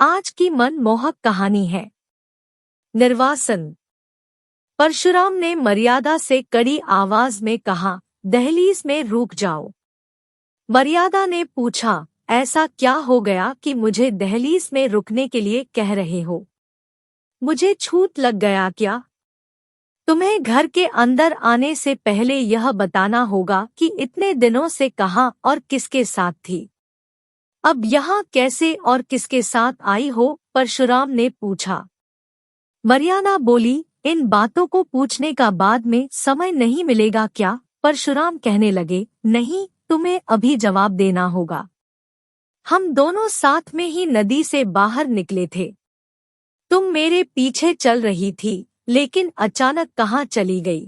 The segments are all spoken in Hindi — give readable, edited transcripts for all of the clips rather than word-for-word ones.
आज की मनमोहक कहानी है निर्वासन। परशुराम ने मर्यादा से कड़ी आवाज में कहा, दहलीज में रुक जाओ। मर्यादा ने पूछा, ऐसा क्या हो गया कि मुझे दहलीज में रुकने के लिए कह रहे हो? मुझे छूत लग गया क्या? तुम्हें घर के अंदर आने से पहले यह बताना होगा कि इतने दिनों से कहाँ और किसके साथ थी। अब यहाँ कैसे और किसके साथ आई हो? परशुराम ने पूछा। मर्यादा बोली, इन बातों को पूछने का बाद में समय नहीं मिलेगा क्या? परशुराम कहने लगे, नहीं, तुम्हें अभी जवाब देना होगा। हम दोनों साथ में ही नदी से बाहर निकले थे। तुम मेरे पीछे चल रही थी, लेकिन अचानक कहाँ चली गई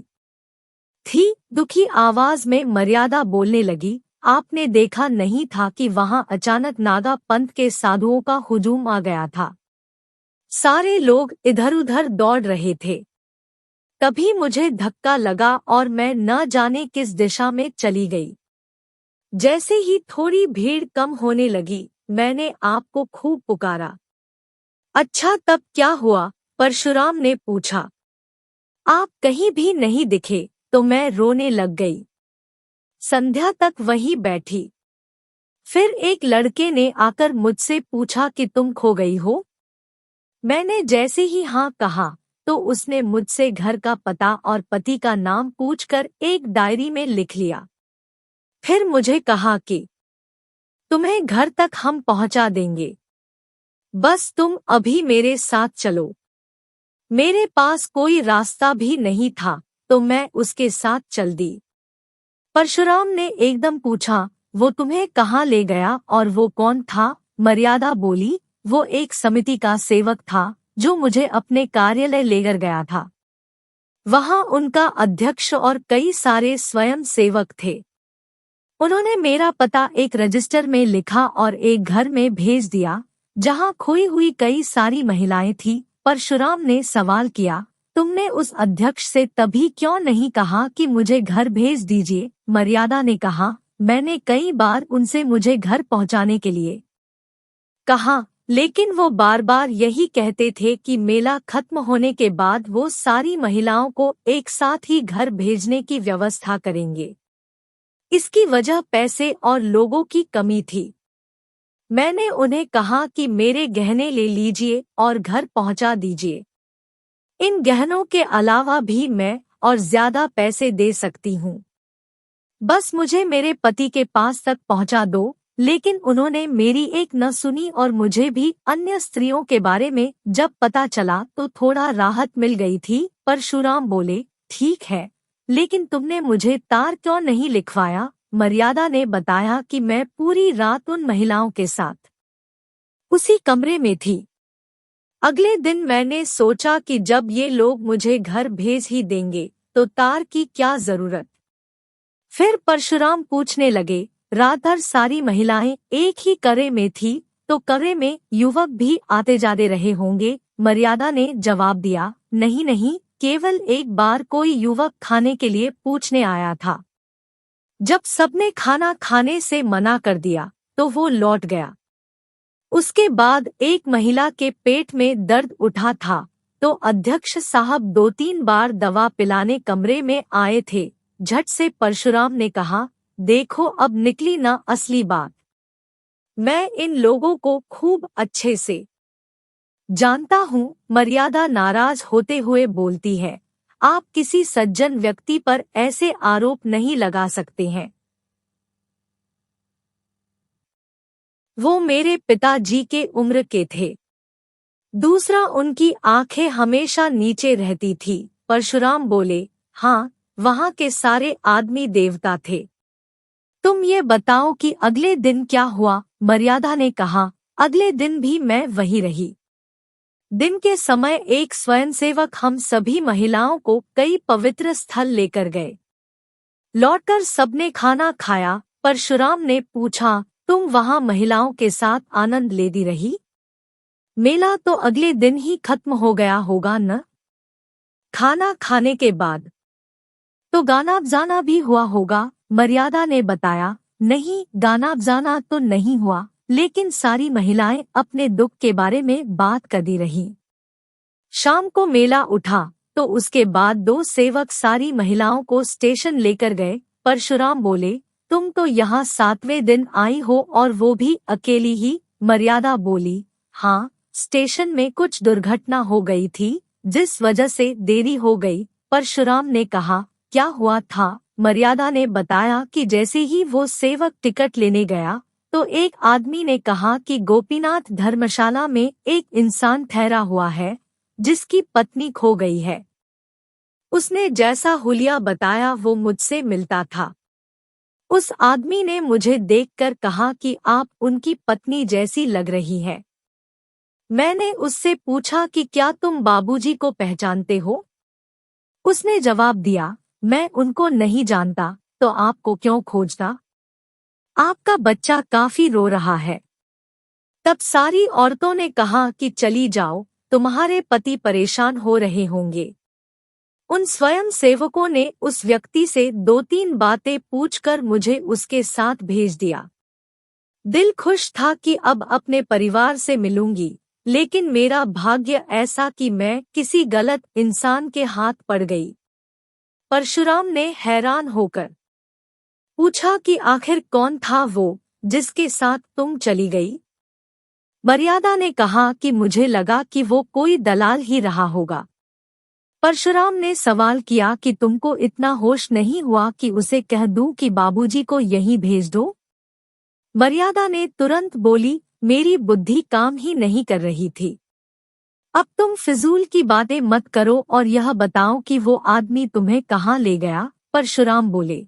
थी? दुखी आवाज में मर्यादा बोलने लगी, आपने देखा नहीं था कि वहां अचानक नागा पंथ के साधुओं का हुजूम आ गया था। सारे लोग इधर उधर दौड़ रहे थे। तभी मुझे धक्का लगा और मैं न जाने किस दिशा में चली गई। जैसे ही थोड़ी भीड़ कम होने लगी, मैंने आपको खूब पुकारा। अच्छा, तब क्या हुआ? परशुराम ने पूछा। आप कहीं भी नहीं दिखे तो मैं रोने लग गई। संध्या तक वहीं बैठी। फिर एक लड़के ने आकर मुझसे पूछा कि तुम खो गई हो? मैंने जैसे ही हाँ कहा तो उसने मुझसे घर का पता और पति का नाम पूछकर एक डायरी में लिख लिया। फिर मुझे कहा कि तुम्हें घर तक हम पहुंचा देंगे, बस तुम अभी मेरे साथ चलो। मेरे पास कोई रास्ता भी नहीं था तो मैं उसके साथ चल दी। परशुराम ने एकदम पूछा, वो तुम्हें कहाँ ले गया और वो कौन था? मर्यादा बोली, वो एक समिति का सेवक था जो मुझे अपने कार्यालय लेकर गया था। वहां उनका अध्यक्ष और कई सारे स्वयं सेवक थे। उन्होंने मेरा पता एक रजिस्टर में लिखा और एक घर में भेज दिया जहां खोई हुई कई सारी महिलाएं थीं। परशुराम ने सवाल किया, तुमने उस अध्यक्ष से तभी क्यों नहीं कहा कि मुझे घर भेज दीजिए? मर्यादा ने कहा, मैंने कई बार उनसे मुझे घर पहुंचाने के लिए कहा, लेकिन वो बार बार यही कहते थे कि मेला खत्म होने के बाद वो सारी महिलाओं को एक साथ ही घर भेजने की व्यवस्था करेंगे। इसकी वजह पैसे और लोगों की कमी थी। मैंने उन्हें कहा कि मेरे गहने ले लीजिए और घर पहुंचा दीजिए। इन गहनों के अलावा भी मैं और ज्यादा पैसे दे सकती हूँ। बस मुझे मेरे पति के पास तक पहुंचा दो। लेकिन उन्होंने मेरी एक न सुनी और मुझे भी अन्य स्त्रियों के बारे में जब पता चला तो थोड़ा राहत मिल गई थी। परशुराम बोले, ठीक है, लेकिन तुमने मुझे तार क्यों नहीं लिखवाया? मर्यादा ने बताया कि मैं पूरी रात उन महिलाओं के साथ उसी कमरे में थी। अगले दिन मैंने सोचा कि जब ये लोग मुझे घर भेज ही देंगे तो तार की क्या जरूरत। फिर परशुराम पूछने लगे, रात भर सारी महिलाएं एक ही कमरे में थी तो कमरे में युवक भी आते जाते रहे होंगे? मर्यादा ने जवाब दिया, नहीं नहीं, केवल एक बार कोई युवक खाने के लिए पूछने आया था। जब सबने खाना खाने से मना कर दिया तो वो लौट गया। उसके बाद एक महिला के पेट में दर्द उठा था तो अध्यक्ष साहब 2-3 बार दवा पिलाने कमरे में आए थे। झट से परशुराम ने कहा, देखो अब निकली ना असली बात। मैं इन लोगों को खूब अच्छे से जानता हूँ। मर्यादा नाराज होते हुए बोलती है, आप किसी सज्जन व्यक्ति पर ऐसे आरोप नहीं लगा सकते हैं। वो मेरे पिताजी के उम्र के थे। दूसरा, उनकी आंखें हमेशा नीचे रहती थी। परशुराम बोले, हाँ, वहाँ के सारे आदमी देवता थे। तुम ये बताओ कि अगले दिन क्या हुआ? मर्यादा ने कहा, अगले दिन भी मैं वहीं रही। दिन के समय एक स्वयंसेवक हम सभी महिलाओं को कई पवित्र स्थल लेकर गए। लौटकर सबने खाना खाया। परशुराम ने पूछा, तुम वहां महिलाओं के साथ आनंद लेती रही? मेला तो अगले दिन ही खत्म हो गया होगा न? खाना खाने के बाद तो गाना बजाना भी हुआ होगा? मर्यादा ने बताया, नहीं, गाना बजाना तो नहीं हुआ, लेकिन सारी महिलाएं अपने दुख के बारे में बात करती रहीं। शाम को मेला उठा तो उसके बाद 2 सेवक सारी महिलाओं को स्टेशन लेकर गए। परशुराम बोले, तुम तो यहाँ 7वें दिन आई हो और वो भी अकेली ही। मर्यादा बोली, हाँ, स्टेशन में कुछ दुर्घटना हो गई थी जिस वजह से देरी हो गई। परशुराम ने कहा, क्या हुआ था? मर्यादा ने बताया कि जैसे ही वो सेवक टिकट लेने गया तो एक आदमी ने कहा कि गोपीनाथ धर्मशाला में एक इंसान ठहरा हुआ है जिसकी पत्नी खो गई है। उसने जैसा हुलिया बताया वो मुझसे मिलता था। उस आदमी ने मुझे देखकर कहा कि आप उनकी पत्नी जैसी लग रही है। मैंने उससे पूछा कि क्या तुम बाबूजी को पहचानते हो? उसने जवाब दिया, मैं उनको नहीं जानता, तो आपको क्यों खोजना? आपका बच्चा काफी रो रहा है। तब सारी औरतों ने कहा कि चली जाओ, तुम्हारे पति परेशान हो रहे होंगे। उन स्वयं सेवकों ने उस व्यक्ति से 2-3 बातें पूछकर मुझे उसके साथ भेज दिया। दिल खुश था कि अब अपने परिवार से मिलूंगी, लेकिन मेरा भाग्य ऐसा कि मैं किसी गलत इंसान के हाथ पड़ गई। परशुराम ने हैरान होकर पूछा कि आखिर कौन था वो जिसके साथ तुम चली गई? मर्यादा ने कहा कि मुझे लगा कि वो कोई दलाल ही रहा होगा। परशुराम ने सवाल किया कि तुमको इतना होश नहीं हुआ कि उसे कह दूं कि बाबूजी को यहीं भेज दो? मर्यादा ने तुरंत बोली, मेरी बुद्धि काम ही नहीं कर रही थी। अब तुम फिजूल की बातें मत करो और यह बताओ कि वो आदमी तुम्हें कहाँ ले गया? परशुराम बोले,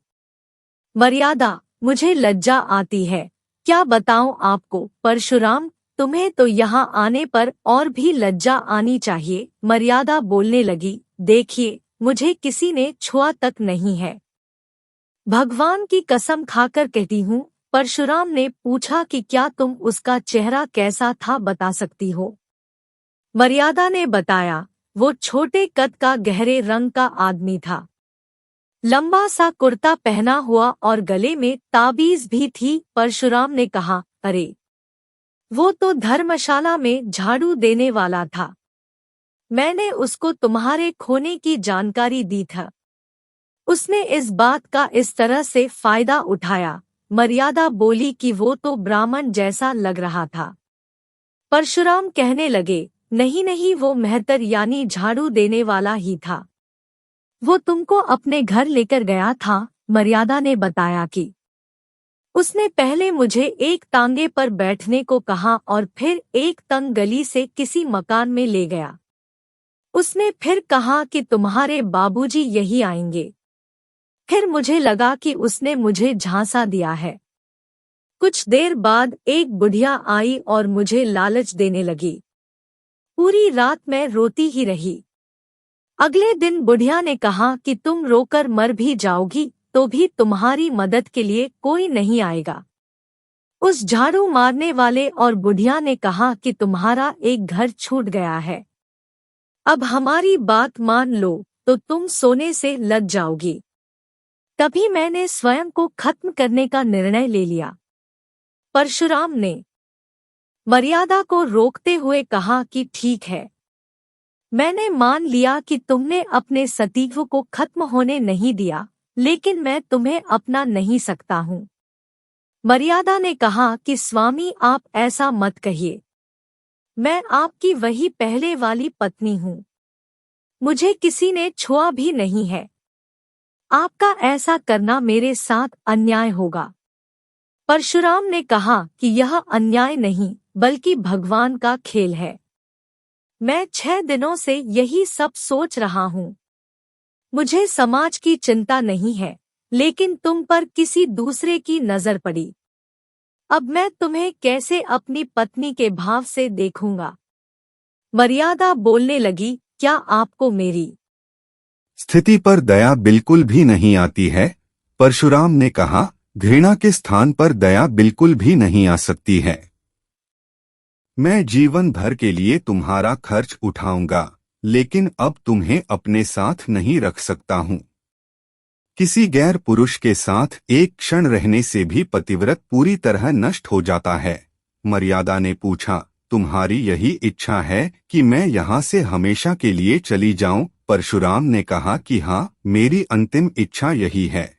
मर्यादा, मुझे लज्जा आती है, क्या बताऊं आपको? परशुराम, तुम्हें तो यहाँ आने पर और भी लज्जा आनी चाहिए। मर्यादा बोलने लगी, देखिए, मुझे किसी ने छुआ तक नहीं है, भगवान की कसम खाकर कहती हूँ। परशुराम ने पूछा कि क्या तुम उसका चेहरा कैसा था बता सकती हो? मर्यादा ने बताया, वो छोटे कद का गहरे रंग का आदमी था, लंबा सा कुर्ता पहना हुआ और गले में ताबीज भी थी। परशुराम ने कहा, अरे, वो तो धर्मशाला में झाड़ू देने वाला था, मैंने उसको तुम्हारे खोने की जानकारी दी था, उसने इस बात का इस तरह से फायदा उठाया। मर्यादा बोली कि वो तो ब्राह्मण जैसा लग रहा था। परशुराम कहने लगे, नहीं नहीं, वो मेहतर यानी झाड़ू देने वाला ही था, वो तुमको अपने घर लेकर गया था। मर्यादा ने बताया कि उसने पहले मुझे एक तांगे पर बैठने को कहा और फिर एक तंग गली से किसी मकान में ले गया। उसने फिर कहा कि तुम्हारे बाबूजी यही आएंगे। फिर मुझे लगा कि उसने मुझे झांसा दिया है। कुछ देर बाद एक बुढ़िया आई और मुझे लालच देने लगी। पूरी रात मैं रोती ही रही। अगले दिन बुढ़िया ने कहा कि तुम रोकर मर भी जाओगी तो भी तुम्हारी मदद के लिए कोई नहीं आएगा। उस झाड़ू मारने वाले और बुढ़िया ने कहा कि तुम्हारा एक घर छूट गया है, अब हमारी बात मान लो तो तुम सोने से लग जाओगी। तभी मैंने स्वयं को खत्म करने का निर्णय ले लिया। परशुराम ने मर्यादा को रोकते हुए कहा कि ठीक है, मैंने मान लिया कि तुमने अपने सतीत्व को खत्म होने नहीं दिया, लेकिन मैं तुम्हें अपना नहीं सकता हूँ। मर्यादा ने कहा कि स्वामी, आप ऐसा मत कहिए, मैं आपकी वही पहले वाली पत्नी हूँ, मुझे किसी ने छुआ भी नहीं है, आपका ऐसा करना मेरे साथ अन्याय होगा। परशुराम ने कहा कि यह अन्याय नहीं बल्कि भगवान का खेल है। मैं 6 दिनों से यही सब सोच रहा हूँ। मुझे समाज की चिंता नहीं है, लेकिन तुम पर किसी दूसरे की नजर पड़ी। अब मैं तुम्हें कैसे अपनी पत्नी के भाव से देखूंगा? मर्यादा बोलने लगी, क्या आपको मेरी स्थिति पर दया बिल्कुल भी नहीं आती है? परशुराम ने कहा, घृणा के स्थान पर दया बिल्कुल भी नहीं आ सकती है। मैं जीवन भर के लिए तुम्हारा खर्च उठाऊंगा, लेकिन अब तुम्हें अपने साथ नहीं रख सकता हूँ। किसी गैर पुरुष के साथ एक क्षण रहने से भी पतिव्रत पूरी तरह नष्ट हो जाता है। मर्यादा ने पूछा, तुम्हारी यही इच्छा है कि मैं यहाँ से हमेशा के लिए चली जाऊं? परशुराम ने कहा कि हाँ, मेरी अंतिम इच्छा यही है।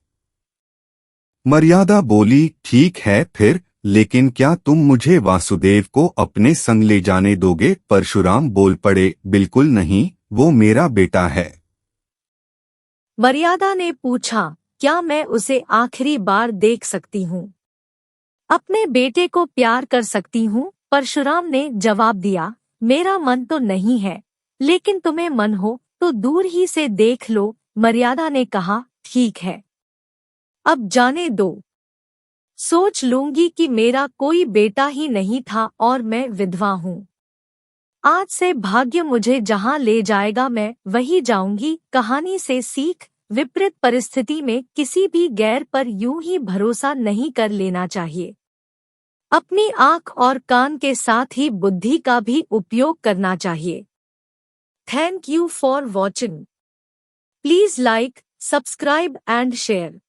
मर्यादा बोली, ठीक है फिर, लेकिन क्या तुम मुझे वासुदेव को अपने संग ले जाने दोगे? परशुराम बोल पड़े, बिल्कुल नहीं, वो मेरा बेटा है। मर्यादा ने पूछा, क्या मैं उसे आखिरी बार देख सकती हूँ? अपने बेटे को प्यार कर सकती हूँ? परशुराम ने जवाब दिया, मेरा मन तो नहीं है, लेकिन तुम्हें मन हो तो दूर ही से देख लो। मर्यादा ने कहा, ठीक है, अब जाने दो। सोच लूंगी कि मेरा कोई बेटा ही नहीं था और मैं विधवा हूँ। आज से भाग्य मुझे जहाँ ले जाएगा मैं वही जाऊंगी। कहानी से सीख, विपरीत परिस्थिति में किसी भी गैर पर यूं ही भरोसा नहीं कर लेना चाहिए। अपनी आँख और कान के साथ ही बुद्धि का भी उपयोग करना चाहिए। Thank you for watching. Please like, subscribe and share.